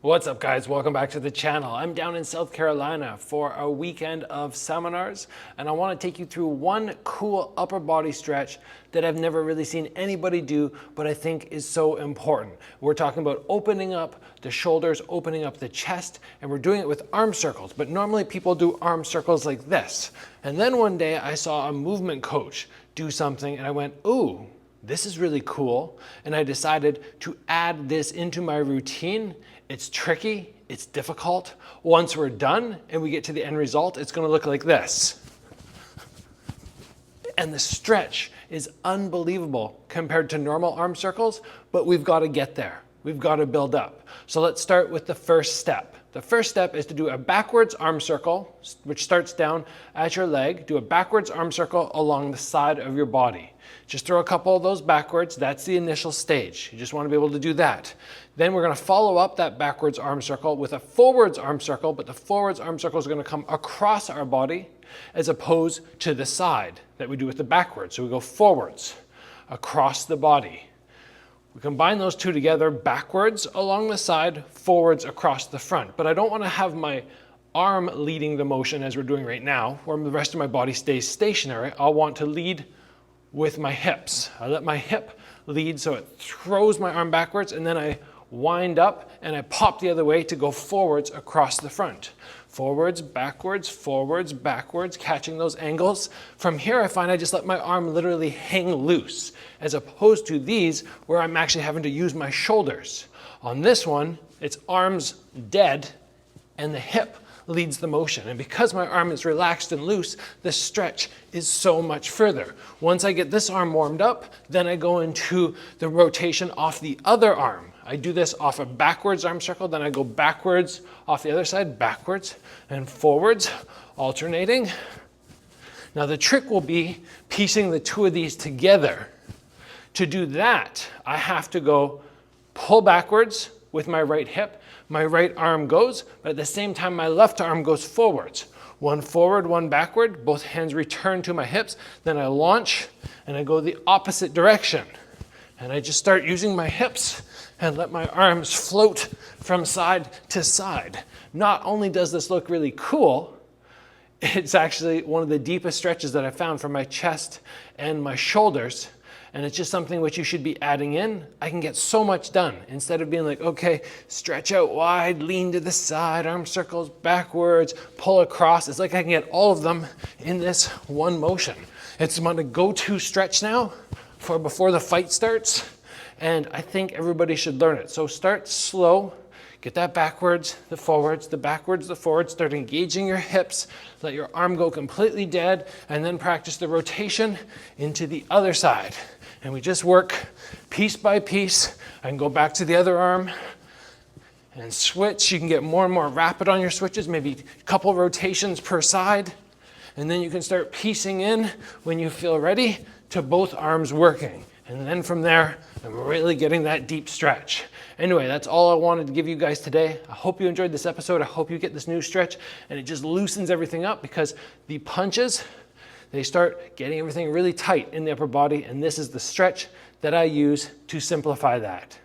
What's up, guys? Welcome back to the channel. I'm down in South Carolina for a weekend of seminars, and I want to take you through one cool upper body stretch that I've never really seen anybody do, but I think is so important. We're talking about opening up the shoulders, opening up the chest, and we're doing it with arm circles, but normally people do arm circles like this. And then one day I saw a movement coach do something and I went, ooh, this is really cool. And I decided to add this into my routine. It's tricky, it's difficult. Once we're done and we get to the end result, it's gonna look like this. And the stretch is unbelievable compared to normal arm circles, but we've gotta get there. We've gotta build up. So let's start with the first step. The first step is to do a backwards arm circle, which starts down at your leg. Do a backwards arm circle along the side of your body. Just throw a couple of those backwards. That's the initial stage. You just want to be able to do that. Then we're going to follow up that backwards arm circle with a forwards arm circle, but the forwards arm circle is going to come across our body as opposed to the side that we do with the backwards. So we go forwards across the body. We combine those two together, backwards along the side, forwards across the front. But I don't want to have my arm leading the motion as we're doing right now, where the rest of my body stays stationary. I'll want to lead with my hips. I let my hip lead so it throws my arm backwards, and then I wind up and I pop the other way to go forwards across the front. Forwards, backwards, catching those angles. From here, I find I just let my arm literally hang loose, as opposed to these where I'm actually having to use my shoulders. On this one, it's arms dead and the hip leads the motion. And because my arm is relaxed and loose, the stretch is so much further. Once I get this arm warmed up, then I go into the rotation off the other arm. I do this off a backwards arm circle, then I go backwards off the other side, backwards and forwards, alternating. Now the trick will be piecing the two of these together. To do that, I have to go pull backwards with my right hip. My right arm goes, but at the same time, my left arm goes forwards. One forward, one backward, both hands return to my hips. Then I launch and I go the opposite direction. And I just start using my hips and let my arms float from side to side. Not only does this look really cool, it's actually one of the deepest stretches that I found for my chest and my shoulders. And it's just something which you should be adding in. I can get so much done instead of being like, okay, stretch out wide, lean to the side, arm circles backwards, pull across. It's like I can get all of them in this one motion. It's my go-to stretch now for before the fight starts. And I think everybody should learn it. So start slow, get that backwards, the forwards, the backwards, the forwards, start engaging your hips, let your arm go completely dead, and then practice the rotation into the other side. And we just work piece by piece. I can go back to the other arm and switch. You can get more and more rapid on your switches, maybe a couple rotations per side. And then you can start piecing in when you feel ready to both arms working. And then from there, I'm really getting that deep stretch. Anyway, that's all I wanted to give you guys today. I hope you enjoyed this episode. I hope you get this new stretch and it just loosens everything up, because the punches, they start getting everything really tight in the upper body, and this is the stretch that I use to simplify that.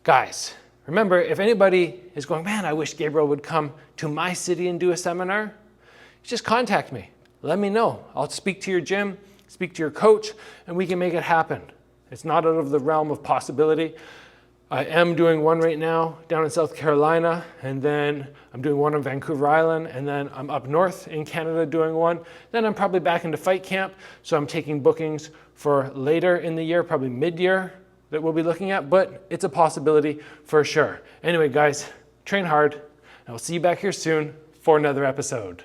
Guys, remember, if anybody is going, man, I wish Gabriel would come to my city and do a seminar, just contact me. Let me know. I'll speak to your gym, speak to your coach, and we can make it happen. It's not out of the realm of possibility. I am doing one right now down in South Carolina, and then I'm doing one on Vancouver Island, and then I'm up north in Canada doing one. Then I'm probably back into fight camp, so I'm taking bookings for later in the year, probably mid-year that we'll be looking at, but it's a possibility for sure. Anyway, guys, train hard, and I'll see you back here soon for another episode.